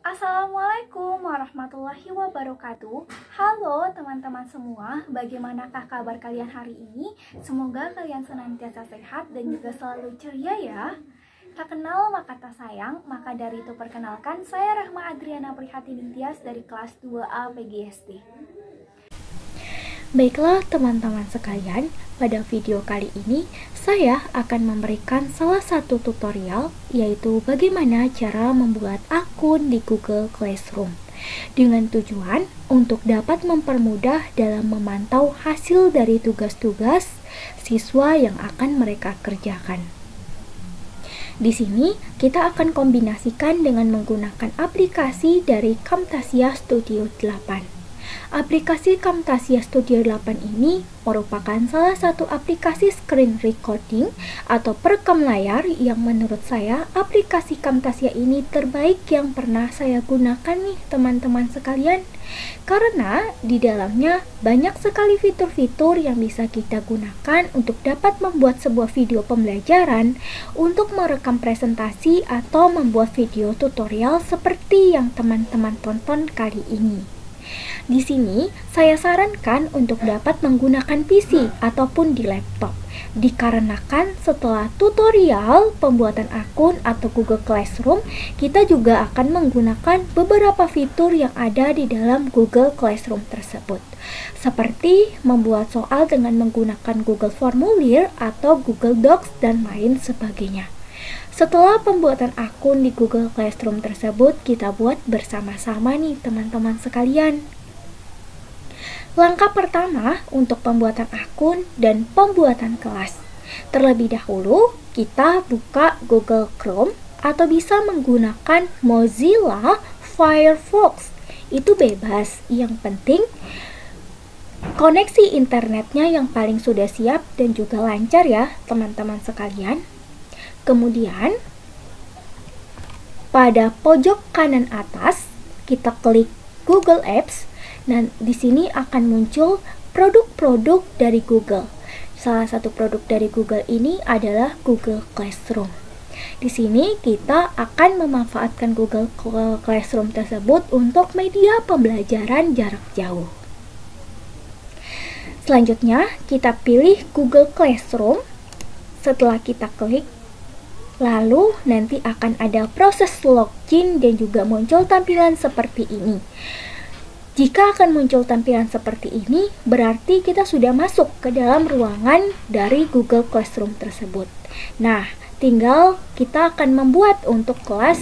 Assalamualaikum warahmatullahi wabarakatuh. Halo teman-teman semua, bagaimanakah kabar kalian hari ini? Semoga kalian senantiasa sehat dan juga selalu ceria ya. Tak kenal maka tak sayang, maka dari itu perkenalkan, saya Rahma Adriana Prihatini Tias dari kelas 2A PGSD. Baiklah teman-teman sekalian, pada video kali ini saya akan memberikan salah satu tutorial, yaitu bagaimana cara membuat akun di Google Classroom dengan tujuan untuk dapat mempermudah dalam memantau hasil dari tugas-tugas siswa yang akan mereka kerjakan. Di sini kita akan kombinasikan dengan menggunakan aplikasi dari Camtasia Studio 8. Aplikasi Camtasia Studio 8 ini merupakan salah satu aplikasi screen recording atau perekam layar yang menurut saya aplikasi Camtasia ini terbaik yang pernah saya gunakan nih teman-teman sekalian. Karena di dalamnya banyak sekali fitur-fitur yang bisa kita gunakan untuk dapat membuat sebuah video pembelajaran, untuk merekam presentasi atau membuat video tutorial seperti yang teman-teman tonton kali ini. Di sini, saya sarankan untuk dapat menggunakan PC ataupun di laptop, dikarenakan setelah tutorial pembuatan akun atau Google Classroom, kita juga akan menggunakan beberapa fitur yang ada di dalam Google Classroom tersebut, seperti membuat soal dengan menggunakan Google Formulir atau Google Docs dan lain sebagainya. Setelah pembuatan akun di Google Classroom tersebut, kita buat bersama-sama nih teman-teman sekalian. Langkah pertama untuk pembuatan akun dan pembuatan kelas. Terlebih dahulu, kita buka Google Chrome atau bisa menggunakan Mozilla Firefox. Itu bebas, yang penting koneksi internetnya yang paling sudah siap dan juga lancar ya teman-teman sekalian. Kemudian, pada pojok kanan atas, kita klik Google Apps. Dan di sini akan muncul produk-produk dari Google. Salah satu produk dari Google ini adalah Google Classroom. Di sini kita akan memanfaatkan Google Classroom tersebut untuk media pembelajaran jarak jauh. Selanjutnya, kita pilih Google Classroom. Setelah kita klik, lalu nanti akan ada proses login dan juga muncul tampilan seperti ini. Jika akan muncul tampilan seperti ini, berarti kita sudah masuk ke dalam ruangan dari Google Classroom tersebut. Nah, tinggal kita akan membuat untuk kelas.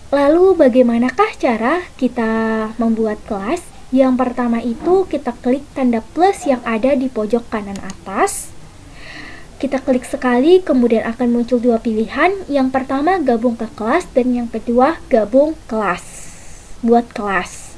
Lalu bagaimanakah cara kita membuat kelas? Yang pertama itu kita klik tanda plus yang ada di pojok kanan atas. Kita klik sekali, kemudian akan muncul dua pilihan. Yang pertama gabung ke kelas dan yang kedua gabung kelas. Buat kelas.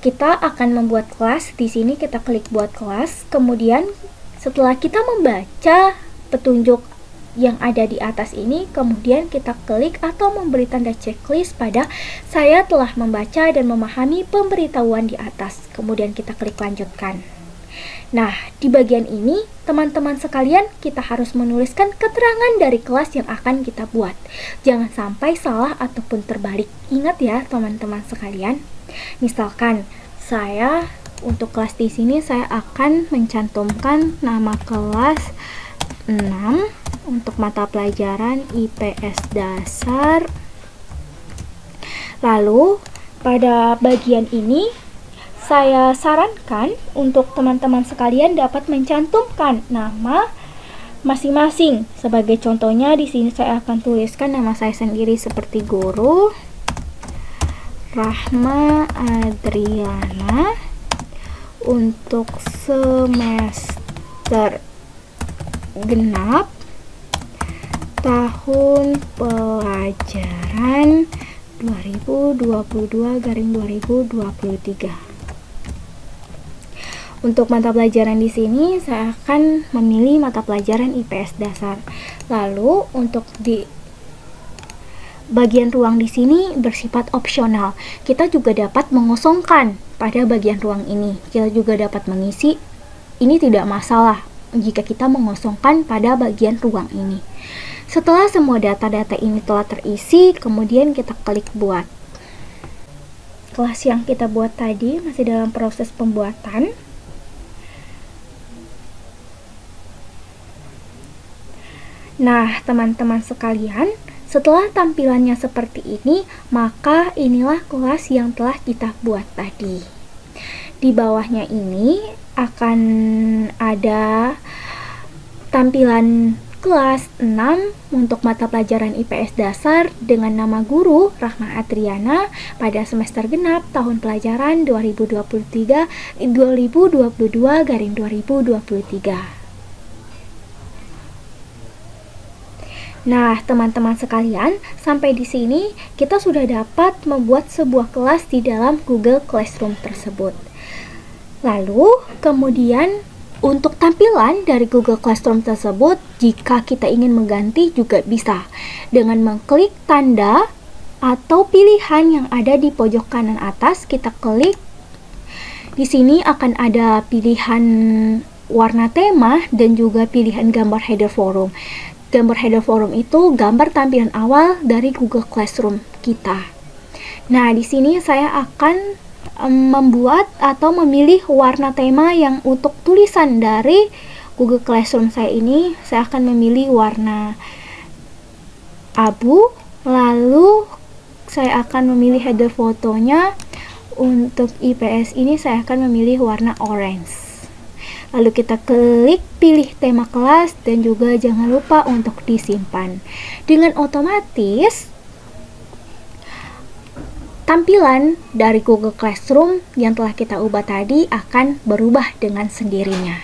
Kita akan membuat kelas. Di sini kita klik buat kelas. Kemudian setelah kita membaca petunjuk yang ada di atas ini, kemudian kita klik atau memberi tanda checklist pada saya telah membaca dan memahami pemberitahuan di atas. Kemudian kita klik lanjutkan. Nah, di bagian ini, teman-teman sekalian, kita harus menuliskan keterangan dari kelas yang akan kita buat. Jangan sampai salah ataupun terbalik. Ingat ya, teman-teman sekalian. Misalkan, saya untuk kelas di sini saya akan mencantumkan nama kelas 6 untuk mata pelajaran IPS dasar. Lalu, pada bagian ini saya sarankan untuk teman-teman sekalian dapat mencantumkan nama masing-masing. Sebagai contohnya di sini saya akan tuliskan nama saya sendiri seperti guru Rahma Adriana untuk semester genap tahun pelajaran 2022-2023. Untuk mata pelajaran di sini saya akan memilih mata pelajaran IPS dasar. Lalu untuk di bagian ruang di sini bersifat opsional. Kita juga dapat mengosongkan pada bagian ruang ini. Kita juga dapat mengisi. Ini tidak masalah. jika kita mengosongkan pada bagian ruang ini. Setelah semua data-data ini telah terisi, kemudian kita klik buat. Kelas yang kita buat tadi masih dalam proses pembuatan. Nah, teman-teman sekalian, setelah tampilannya seperti ini, maka inilah kelas yang telah kita buat tadi. Di bawahnya ini akan ada tampilan kelas 6 untuk mata pelajaran IPS dasar dengan nama guru Rahma Adriana pada semester genap tahun pelajaran 2022-2023. Nah, teman-teman sekalian, sampai di sini kita sudah dapat membuat sebuah kelas di dalam Google Classroom tersebut. Lalu, kemudian untuk tampilan dari Google Classroom tersebut, jika kita ingin mengganti juga bisa dengan mengklik tanda atau pilihan yang ada di pojok kanan atas. Kita klik. Di sini akan ada pilihan warna tema dan juga pilihan gambar header forum. Gambar header forum itu gambar tampilan awal dari Google Classroom kita. Nah, di sini saya akan membuat atau memilih warna tema yang untuk tulisan dari Google Classroom saya ini. Saya akan memilih warna abu, lalu saya akan memilih header fotonya. Untuk IPS ini saya akan memilih warna orange. Lalu kita klik pilih tema kelas dan juga jangan lupa untuk disimpan. Dengan otomatis tampilan dari Google Classroom yang telah kita ubah tadi akan berubah dengan sendirinya.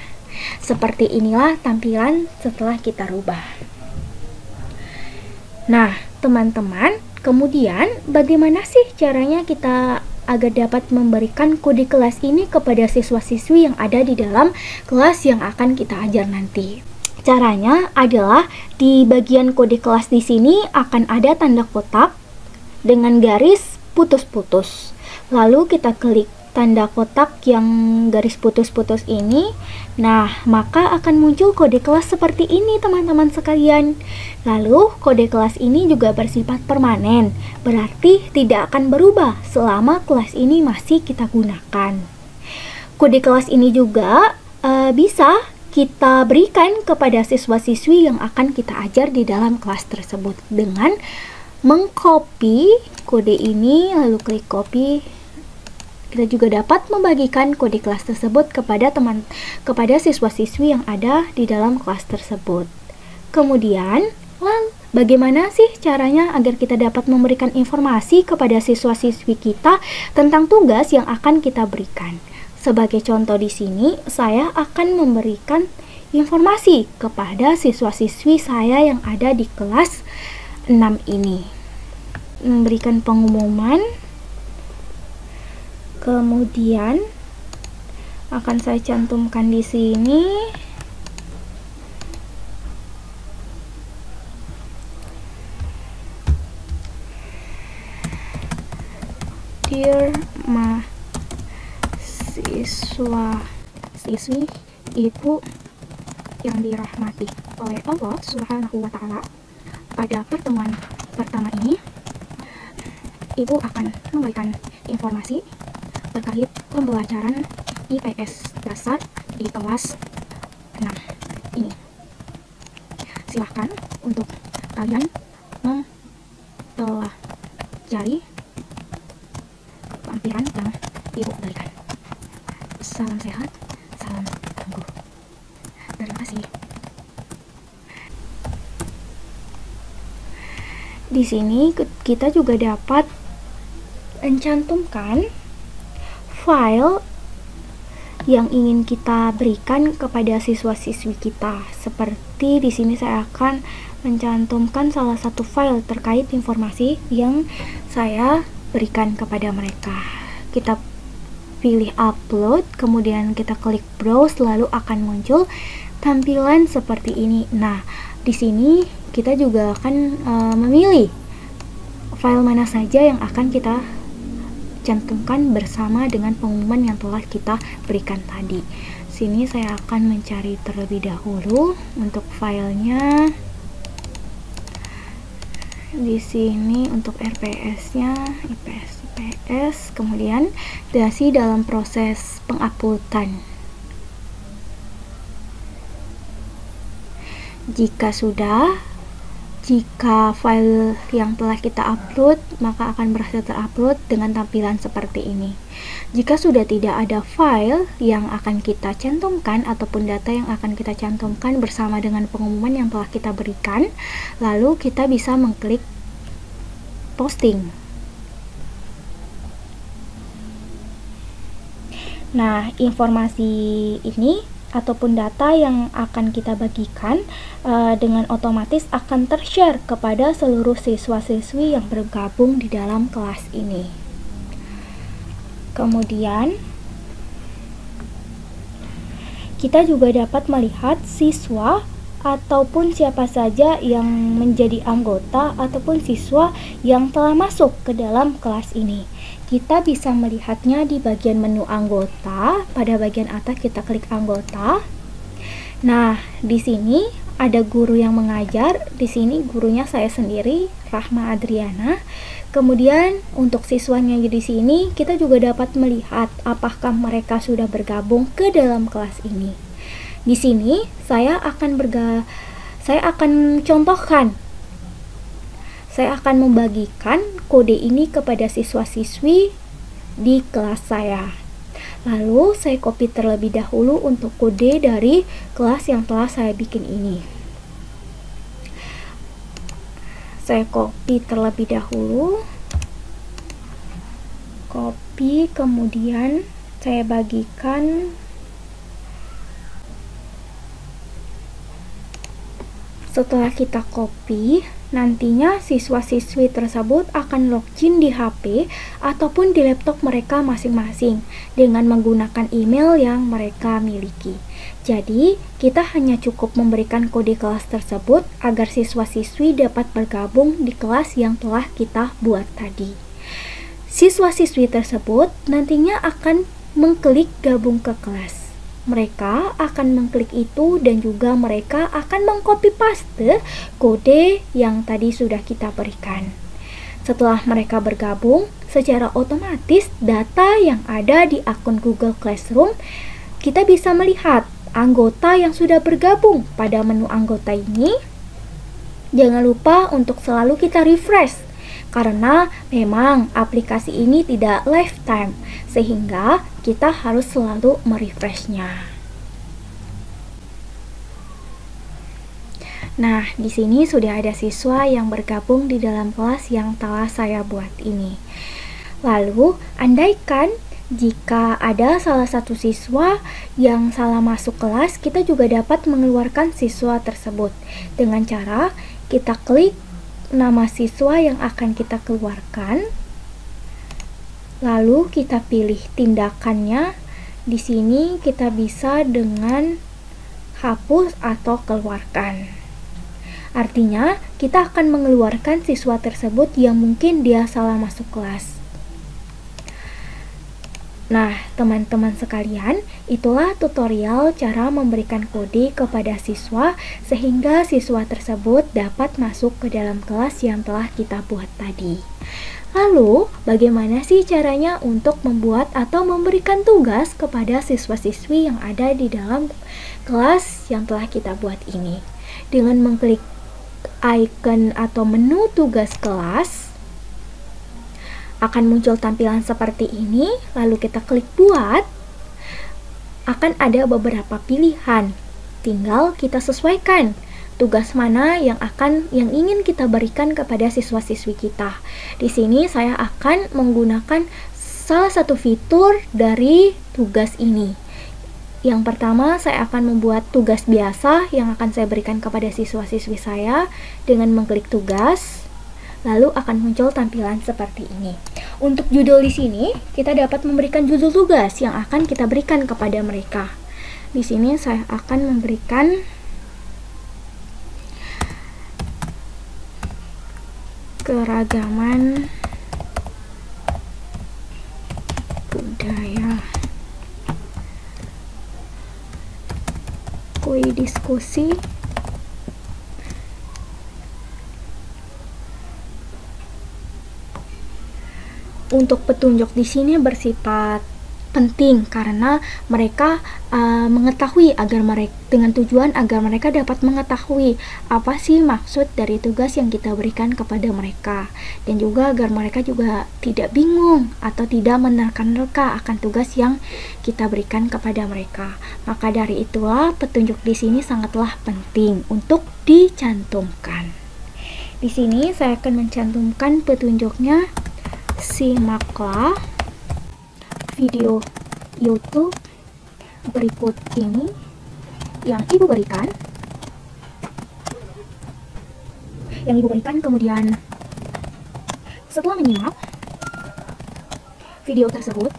Seperti inilah tampilan setelah kita rubah. Nah, teman-teman, kemudian bagaimana sih caranya kita agar dapat memberikan kode kelas ini kepada siswa-siswi yang ada di dalam kelas yang akan kita ajar nanti? Caranya adalah di bagian kode kelas di sini akan ada tanda kotak dengan garis putus-putus. Lalu kita klik tanda kotak yang garis putus-putus ini. Nah, maka akan muncul kode kelas seperti ini, teman-teman sekalian. Lalu, kode kelas ini juga bersifat permanen, berarti tidak akan berubah selama kelas ini masih kita gunakan. Kode kelas ini juga bisa kita berikan kepada siswa-siswi yang akan kita ajar di dalam kelas tersebut dengan mengcopy kode ini, lalu klik copy. Kita juga dapat membagikan kode kelas tersebut kepada siswa-siswi yang ada di dalam kelas tersebut. Kemudian, bagaimana sih caranya agar kita dapat memberikan informasi kepada siswa-siswi kita tentang tugas yang akan kita berikan? Sebagai contoh di sini, saya akan memberikan informasi kepada siswa-siswi saya yang ada di kelas 6 ini. Memberikan pengumuman. Kemudian akan saya cantumkan di sini. Dear siswa-siswi Ibu yang dirahmati oleh Allah Subhanahu wa Ta'ala, pada pertemuan pertama ini Ibu akan memberikan informasi terkait pembelajaran IPS dasar di kelas 6 ini. Silahkan untuk kalian mempelajari lampiran yang Ibu berikan. Salam sehat, salam tangguh. Terima kasih. Di sini kita juga dapat mencantumkan file yang ingin kita berikan kepada siswa-siswi kita. Seperti di sini saya akan mencantumkan salah satu file terkait informasi yang saya berikan kepada mereka. Kita pilih upload, kemudian kita klik browse, lalu akan muncul tampilan seperti ini. Nah, di sini kita juga akan memilih file mana saja yang akan kita cantumkan bersama dengan pengumuman yang telah kita berikan tadi. Sini saya akan mencari terlebih dahulu untuk filenya. Di sini untuk RPS-nya, IPS, kemudian masih dalam proses penguploadan. Jika file yang telah kita upload, maka akan berhasil terupload dengan tampilan seperti ini. Jika sudah tidak ada file yang akan kita cantumkan ataupun data yang akan kita cantumkan bersama dengan pengumuman yang telah kita berikan, lalu kita bisa mengklik posting. Nah, informasi ini ataupun data yang akan kita bagikan dengan otomatis akan tershare kepada seluruh siswa-siswi yang bergabung di dalam kelas ini. Kemudian kita juga dapat melihat siswa ataupun siapa saja yang menjadi anggota ataupun siswa yang telah masuk ke dalam kelas ini. Kita bisa melihatnya di bagian menu anggota. Pada bagian atas kita klik anggota. Nah, di sini ada guru yang mengajar. Di sini gurunya saya sendiri, Rahma Adriana. Kemudian untuk siswanya di sini kita juga dapat melihat apakah mereka sudah bergabung ke dalam kelas ini. Di sini saya akan contohkan. Saya akan membagikan kode ini kepada siswa-siswi di kelas saya. Lalu saya copy terlebih dahulu untuk kode dari kelas yang telah saya bikin ini. Saya copy terlebih dahulu. Copy, kemudian saya bagikan. Setelah kita copy, nantinya siswa-siswi tersebut akan login di HP ataupun di laptop mereka masing-masing dengan menggunakan email yang mereka miliki. Jadi, kita hanya cukup memberikan kode kelas tersebut agar siswa-siswi dapat bergabung di kelas yang telah kita buat tadi. Siswa-siswi tersebut nantinya akan mengklik gabung ke kelas. Mereka akan mengklik itu dan juga mereka akan mengcopy paste kode yang tadi sudah kita berikan. Setelah mereka bergabung, secara otomatis data yang ada di akun Google Classroom, kita bisa melihat anggota yang sudah bergabung pada menu anggota ini. Jangan lupa untuk selalu kita refresh, karena memang aplikasi ini tidak lifetime, sehingga kita harus selalu merefreshnya. Nah, di sini sudah ada siswa yang bergabung di dalam kelas yang telah saya buat ini. Lalu, andaikan jika ada salah satu siswa yang salah masuk kelas, kita juga dapat mengeluarkan siswa tersebut dengan cara kita klik nama siswa yang akan kita keluarkan, lalu kita pilih tindakannya. Di sini kita bisa dengan hapus atau keluarkan. Artinya, kita akan mengeluarkan siswa tersebut yang mungkin dia salah masuk kelas. Nah, teman-teman sekalian, itulah tutorial cara memberikan kode kepada siswa sehingga siswa tersebut dapat masuk ke dalam kelas yang telah kita buat tadi. Lalu, bagaimana sih caranya untuk membuat atau memberikan tugas kepada siswa-siswi yang ada di dalam kelas yang telah kita buat ini? Dengan mengklik icon atau menu tugas kelas, akan muncul tampilan seperti ini, lalu kita klik buat. Akan ada beberapa pilihan, tinggal kita sesuaikan tugas mana yang ingin kita berikan kepada siswa-siswi kita. Di sini saya akan menggunakan salah satu fitur dari tugas ini. Yang pertama, saya akan membuat tugas biasa yang akan saya berikan kepada siswa-siswi saya dengan mengklik tugas. Lalu akan muncul tampilan seperti ini. Untuk judul di sini, kita dapat memberikan judul tugas yang akan kita berikan kepada mereka. Di sini saya akan memberikan keragaman budaya kui diskusi. Untuk petunjuk di sini bersifat penting karena mereka mengetahui agar mereka dengan tujuan agar mereka dapat mengetahui apa sih maksud dari tugas yang kita berikan kepada mereka, dan juga agar mereka juga tidak bingung atau tidak menerka-nerka akan tugas yang kita berikan kepada mereka. Maka dari itulah petunjuk di sini sangatlah penting untuk dicantumkan. Di sini saya akan mencantumkan petunjuknya. Simaklah video YouTube berikut ini yang Ibu berikan. Kemudian setelah menyimak video tersebut,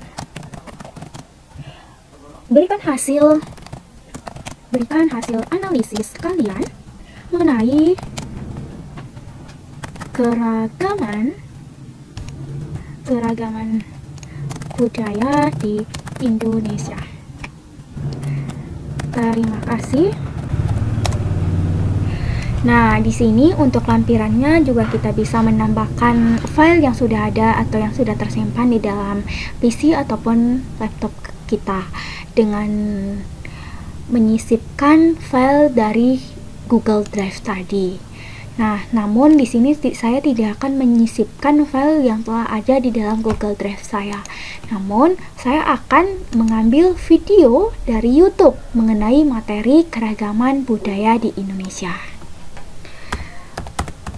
berikan hasil analisis kalian mengenai keragaman budaya di Indonesia. Terima kasih. Nah, di sini untuk lampirannya juga kita bisa menambahkan file yang sudah ada atau yang sudah tersimpan di dalam PC ataupun laptop kita dengan menyisipkan file dari Google Drive tadi. Nah, namun di sini saya tidak akan menyisipkan file yang telah ada di dalam Google Drive saya. Namun, saya akan mengambil video dari YouTube mengenai materi keragaman budaya di Indonesia.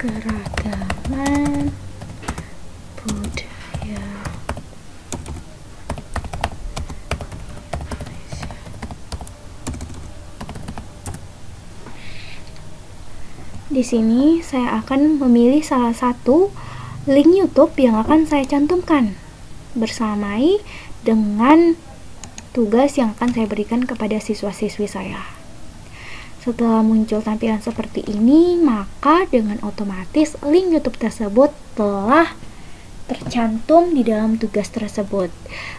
Keragaman budaya Di sini saya akan memilih salah satu link YouTube yang akan saya cantumkan bersamai dengan tugas yang akan saya berikan kepada siswa-siswi saya. Setelah muncul tampilan seperti ini, maka dengan otomatis link YouTube tersebut telah tercantum di dalam tugas tersebut.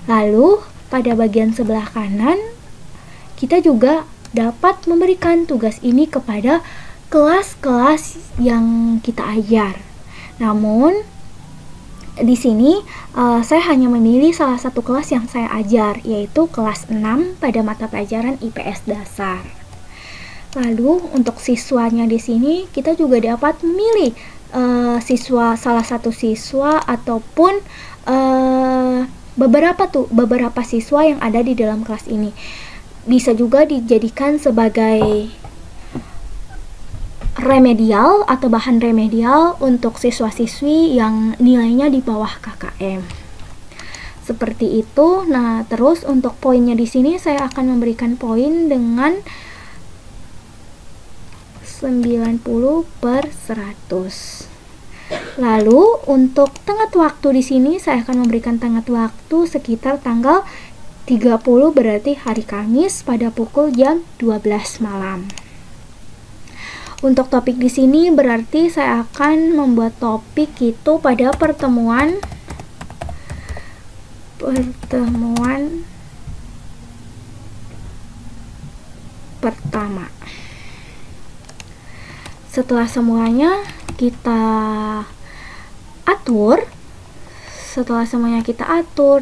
Lalu pada bagian sebelah kanan kita juga dapat memberikan tugas ini kepada kelas-kelas yang kita ajar. Namun di sini saya hanya memilih salah satu kelas yang saya ajar, yaitu kelas 6 pada mata pelajaran IPS dasar. Lalu untuk siswanya di sini kita juga dapat memilih salah satu siswa ataupun beberapa siswa yang ada di dalam kelas ini. Bisa juga dijadikan sebagai remedial atau bahan remedial untuk siswa-siswi yang nilainya di bawah KKM. Seperti itu. Nah, terus untuk poinnya di sini saya akan memberikan poin dengan 90/100. Lalu untuk tenggat waktu di sini saya akan memberikan tenggat waktu sekitar tanggal 30, berarti hari Kamis pada pukul jam 12 malam. Untuk topik di sini berarti saya akan membuat topik itu pada pertemuan pertama. Setelah semuanya kita atur,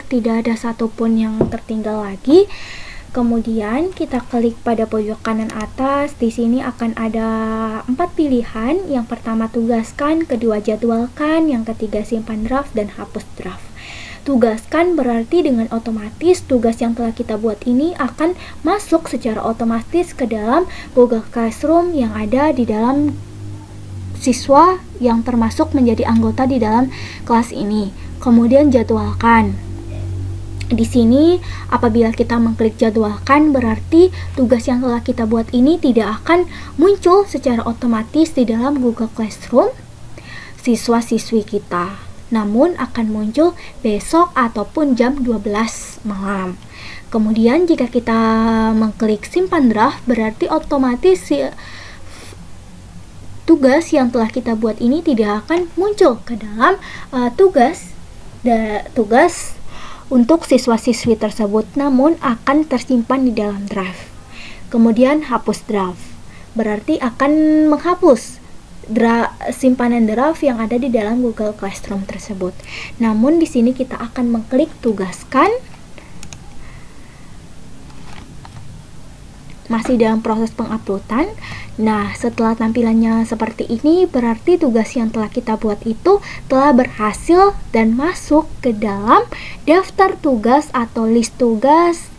tidak ada satupun yang tertinggal lagi. Kemudian kita klik pada pojok kanan atas. Di sini akan ada 4 pilihan. Yang pertama tugaskan, kedua jadwalkan, yang ketiga simpan draft, dan hapus draft. Tugaskan berarti dengan otomatis tugas yang telah kita buat ini akan masuk secara otomatis ke dalam Google Classroom yang ada di dalam siswa yang termasuk menjadi anggota di dalam kelas ini. Kemudian jadwalkan. Di sini apabila kita mengklik jadwalkan berarti tugas yang telah kita buat ini tidak akan muncul secara otomatis di dalam Google Classroom siswa-siswi kita, namun akan muncul besok ataupun jam 12 malam. Kemudian jika kita mengklik simpan draft berarti otomatis tugas yang telah kita buat ini tidak akan muncul ke dalam tugas untuk siswa-siswi tersebut, namun akan tersimpan di dalam draft. Kemudian hapus draft. Berarti akan menghapus simpanan draft yang ada di dalam Google Classroom tersebut. Namun di sini kita akan mengklik tugaskan. Masih dalam proses penguploadan. Nah, setelah tampilannya seperti ini, berarti tugas yang telah kita buat itu telah berhasil dan masuk ke dalam daftar tugas atau list tugas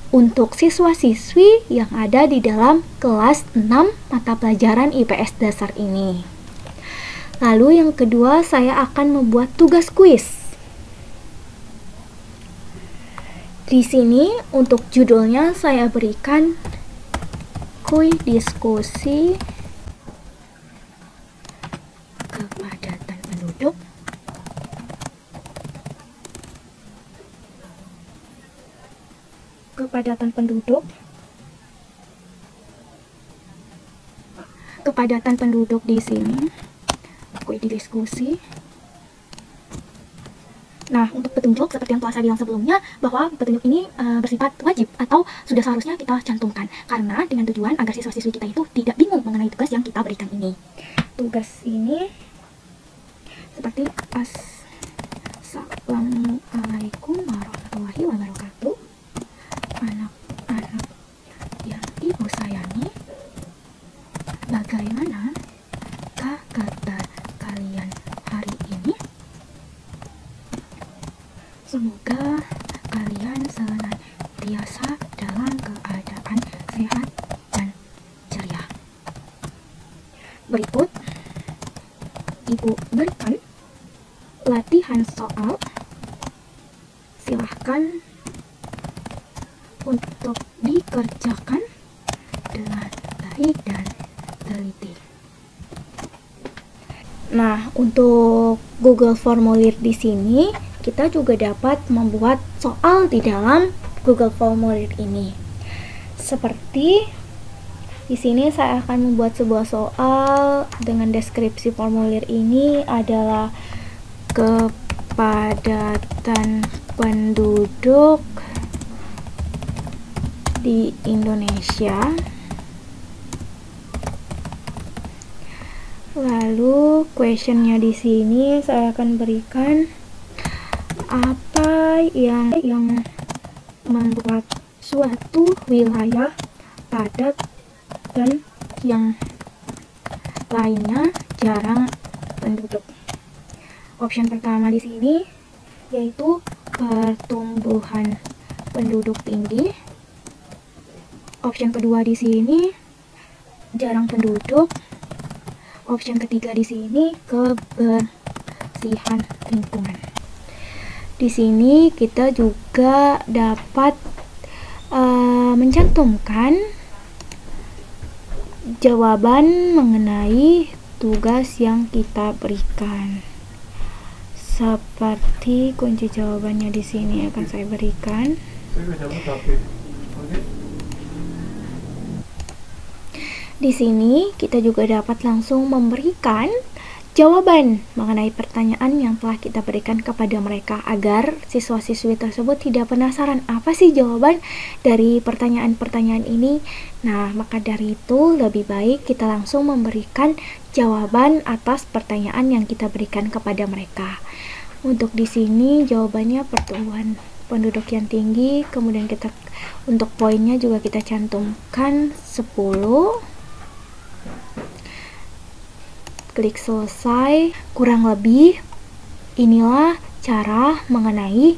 untuk siswa-siswi yang ada di dalam kelas 6 mata pelajaran IPS dasar ini. Lalu yang kedua, saya akan membuat tugas kuis. Di sini untuk judulnya saya berikan kuis diskusi kepadatan penduduk kepadatan penduduk di sini kuis diskusi. Nah, untuk petunjuk seperti yang telah saya bilang sebelumnya, bahwa petunjuk ini bersifat wajib atau sudah seharusnya kita cantumkan, karena dengan tujuan agar siswa-siswi kita itu tidak bingung mengenai tugas yang kita berikan ini. Tugas ini seperti Assalamualaikum warahmatullahi wabarakatuh. Anak-anak yang ibu sayangi, bagaimana kabar kalian hari ini? Semoga kalian senantiasa dalam keadaan sehat dan ceria. Berikut, Ibu berikan latihan soal. Silahkan untuk dikerjakan dengan baik dan teliti. Nah, untuk Google Formulir di sini, kita juga dapat membuat soal di dalam Google Formulir ini. Seperti di sini saya akan membuat sebuah soal dengan deskripsi formulir ini adalah kepadatan penduduk di Indonesia. Lalu questionnya di sini saya akan berikan apa yang membuat suatu wilayah padat dan yang lainnya jarang penduduk. Option pertama di sini yaitu pertumbuhan penduduk tinggi. Option kedua di sini jarang penduduk. Option ketiga di sini kebersihan lingkungan. Di sini kita juga dapat mencantumkan jawaban mengenai tugas yang kita berikan. Seperti kunci jawabannya di sini akan saya berikan. Di sini kita juga dapat langsung memberikan jawaban mengenai pertanyaan yang telah kita berikan kepada mereka agar siswa-siswi tersebut tidak penasaran apa sih jawaban dari pertanyaan-pertanyaan ini. Nah, maka dari itu lebih baik kita langsung memberikan jawaban atas pertanyaan yang kita berikan kepada mereka. Untuk di sini jawabannya pertumbuhan penduduk yang tinggi, kemudian kita untuk poinnya juga kita cantumkan 10. Klik selesai. Kurang lebih inilah cara mengenai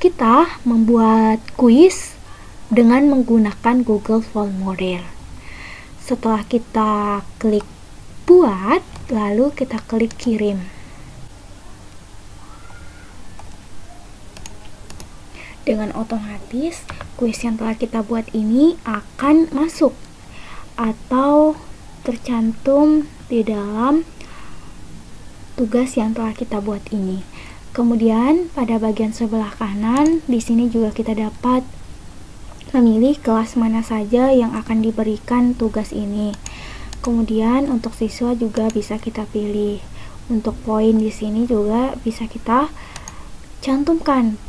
kita membuat kuis dengan menggunakan Google Formulir. Setelah kita klik buat, lalu kita klik kirim. Dengan otomatis kuis yang telah kita buat ini akan masuk atau tercantum di dalam tugas yang telah kita buat ini. Kemudian pada bagian sebelah kanan di sini juga kita dapat memilih kelas mana saja yang akan diberikan tugas ini. Kemudian untuk siswa juga bisa kita pilih. Untuk poin di sini juga bisa kita cantumkan.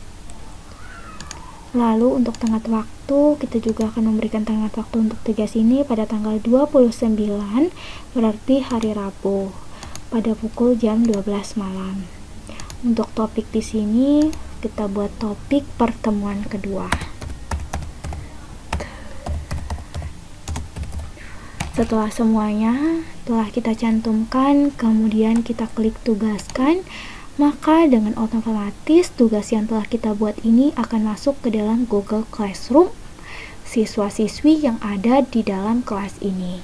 Lalu untuk tenggat waktu waktu, kita juga akan memberikan tenggat waktu untuk tugas ini pada tanggal 29, berarti hari Rabu, pada pukul jam 12 malam. Untuk topik di sini, kita buat topik pertemuan kedua. Setelah semuanya telah kita cantumkan, kemudian kita klik tugaskan, maka dengan otomatis tugas yang telah kita buat ini akan masuk ke dalam Google Classroom siswa-siswi yang ada di dalam kelas ini.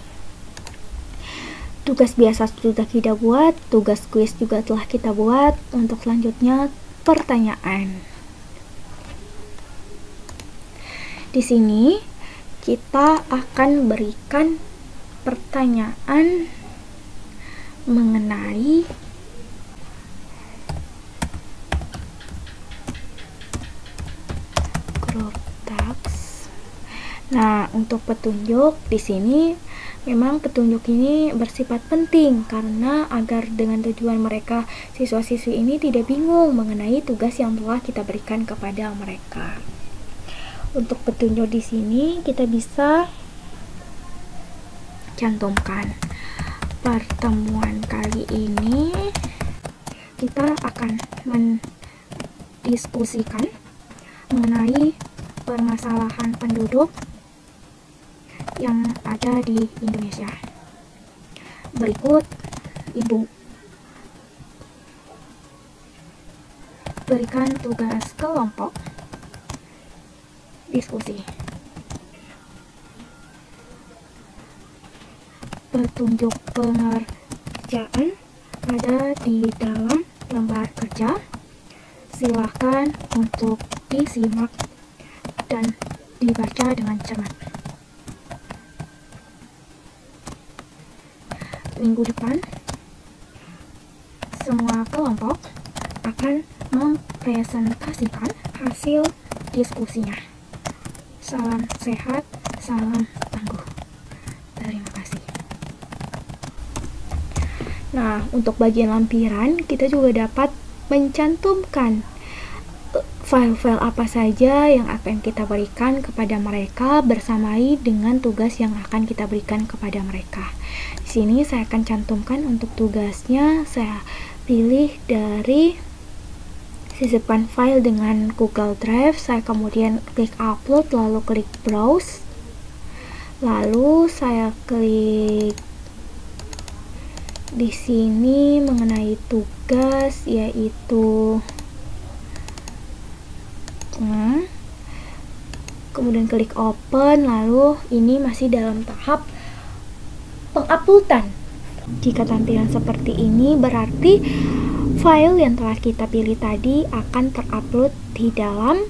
Tugas biasa sudah kita buat, tugas kuis juga telah kita buat. Untuk selanjutnya, pertanyaan. Di sini kita akan berikan pertanyaan mengenai grup teks. Nah, untuk petunjuk di sini memang petunjuk ini bersifat penting karena agar dengan tujuan mereka siswa-siswi ini tidak bingung mengenai tugas yang telah kita berikan kepada mereka. Untuk petunjuk di sini kita bisa cantumkan pertemuan kali ini kita akan mendiskusikan mengenai permasalahan penduduk yang ada di Indonesia. Berikut Ibu berikan tugas kelompok diskusi. Petunjuk pengerjaan ada di dalam lembar kerja. Silakan untuk disimak dan dibaca dengan cermat. Minggu depan, semua kelompok akan mempresentasikan hasil diskusinya. Salam sehat, salam tangguh. Terima kasih. Nah, untuk bagian lampiran, kita juga dapat mencantumkan file-file apa saja yang akan kita berikan kepada mereka bersamai dengan tugas yang akan kita berikan kepada mereka. Di sini saya akan cantumkan untuk tugasnya, saya pilih dari sisipan file dengan Google Drive, saya kemudian klik upload, lalu klik browse, lalu saya klik di sini mengenai tugas yaitu kemudian klik open, lalu ini masih dalam tahap penguploadan. Jika tampilan seperti ini berarti file yang telah kita pilih tadi akan terupload di dalam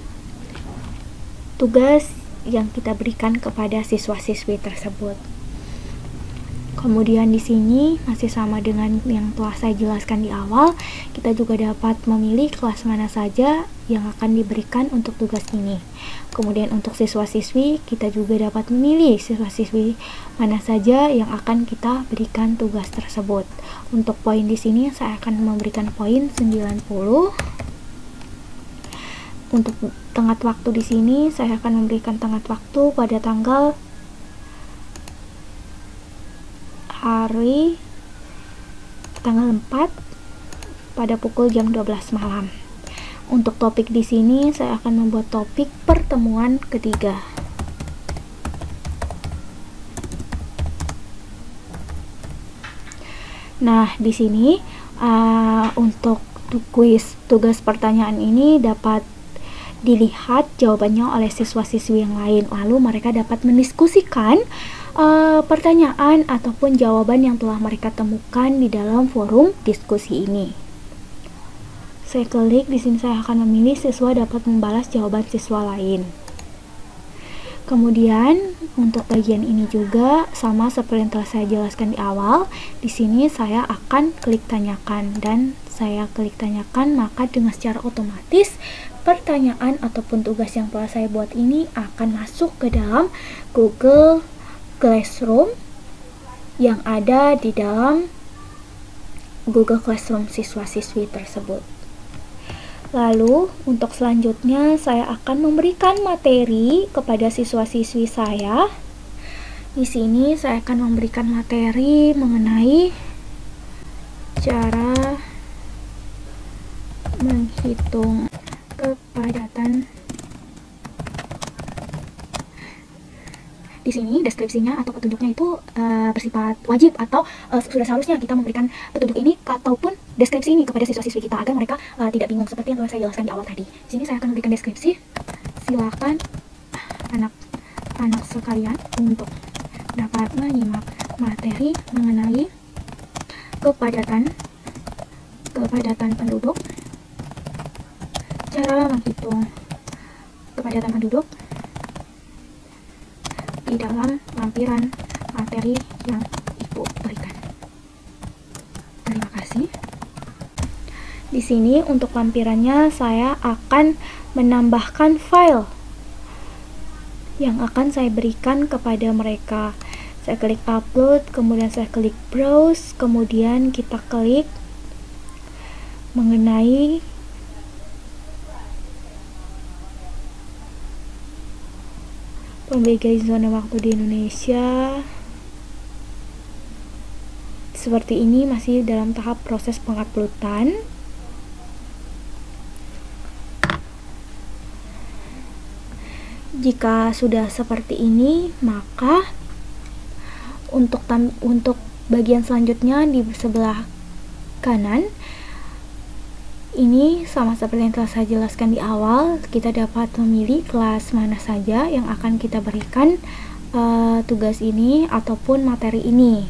tugas yang kita berikan kepada siswa-siswi tersebut. Kemudian di sini masih sama dengan yang telah saya jelaskan di awal, kita juga dapat memilih kelas mana saja yang akan diberikan untuk tugas ini. Kemudian untuk siswa-siswi, kita juga dapat memilih siswa-siswi mana saja yang akan kita berikan tugas tersebut. Untuk poin di sini saya akan memberikan poin 90. Untuk tenggat waktu di sini saya akan memberikan tenggat waktu pada tanggal hari tanggal 4 pada pukul jam 12 malam. Untuk topik di sini saya akan membuat topik pertemuan ketiga. Nah, di sini untuk kuis tugas pertanyaan ini dapat dilihat jawabannya oleh siswa-siswi yang lain. Lalu mereka dapat mendiskusikan pertanyaan ataupun jawaban yang telah mereka temukan di dalam forum diskusi ini. Saya klik di sini, saya akan memilih siswa dapat membalas jawaban siswa lain. Kemudian untuk bagian ini juga sama seperti yang telah saya jelaskan di awal. Di sini saya akan klik tanyakan dan saya klik tanyakan, maka dengan secara otomatis pertanyaan ataupun tugas yang telah saya buat ini akan masuk ke dalam Google Classroom yang ada di dalam Google Classroom siswa-siswi tersebut. Lalu untuk selanjutnya saya akan memberikan materi kepada siswa-siswi saya. Di sini saya akan memberikan materi mengenai cara menghitung kepadatan. Di sini deskripsinya atau petunjuknya itu bersifat wajib atau sudah seharusnya kita memberikan petunjuk ini ataupun deskripsi ini kepada siswa-siswi kita agar mereka tidak bingung seperti yang telah saya jelaskan di awal tadi. Di sini saya akan memberikan deskripsi. Silakan anak-anak sekalian untuk dapat menyimak materi mengenai kepadatan penduduk, cara menghitung kepadatan penduduk di dalam lampiran materi yang Ibu berikan. Terima kasih. Di sini untuk lampirannya saya akan menambahkan file yang akan saya berikan kepada mereka. Saya klik upload, kemudian saya klik browse, kemudian kita klik mengenai pembagian zona waktu di Indonesia. Seperti ini masih dalam tahap proses penguploadan. Jika sudah seperti ini, maka untuk bagian selanjutnya di sebelah kanan ini sama seperti yang telah saya jelaskan di awal, kita dapat memilih kelas mana saja yang akan kita berikan tugas ini ataupun materi ini.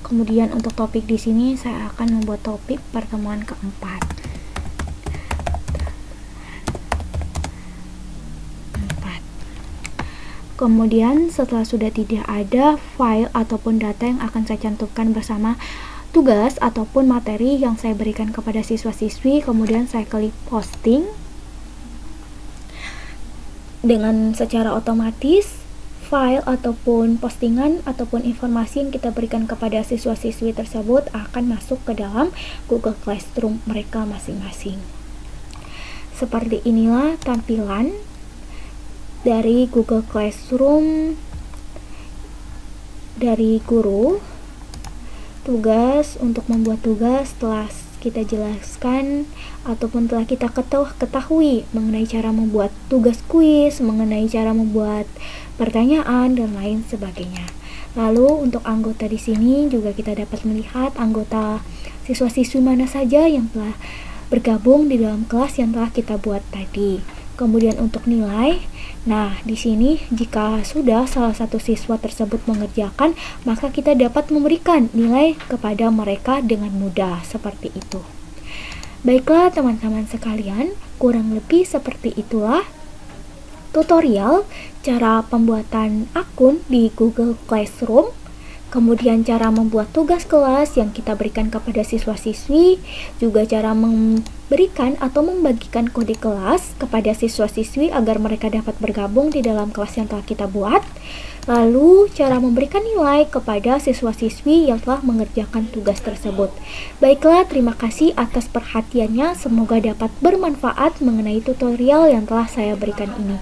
Kemudian untuk topik di sini saya akan membuat topik pertemuan keempat. Kemudian setelah sudah tidak ada file ataupun data yang akan saya cantumkan bersama tugas ataupun materi yang saya berikan kepada siswa-siswi, kemudian saya klik posting. Dengan secara otomatis file ataupun postingan ataupun informasi yang kita berikan kepada siswa-siswi tersebut akan masuk ke dalam Google Classroom mereka masing-masing. Seperti inilah tampilan dari Google Classroom dari guru. Tugas untuk membuat tugas telah kita jelaskan ataupun telah kita ketahui mengenai cara membuat tugas kuis, mengenai cara membuat pertanyaan dan lain sebagainya. Lalu untuk anggota di sini juga kita dapat melihat anggota siswa-siswi mana saja yang telah bergabung di dalam kelas yang telah kita buat tadi. Kemudian untuk nilai, nah di sini jika sudah salah satu siswa tersebut mengerjakan, maka kita dapat memberikan nilai kepada mereka dengan mudah seperti itu. Baiklah teman-teman sekalian, kurang lebih seperti itulah tutorial cara pembuatan akun di Google Classroom. Kemudian cara membuat tugas kelas yang kita berikan kepada siswa-siswi, juga cara memberikan atau membagikan kode kelas kepada siswa-siswi agar mereka dapat bergabung di dalam kelas yang telah kita buat. Lalu cara memberikan nilai kepada siswa-siswi yang telah mengerjakan tugas tersebut. Baiklah, terima kasih atas perhatiannya. Semoga dapat bermanfaat mengenai tutorial yang telah saya berikan ini.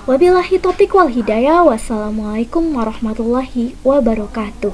Wabillahi taufiq wal hidayah. Wassalamualaikum warahmatullahi wabarakatuh.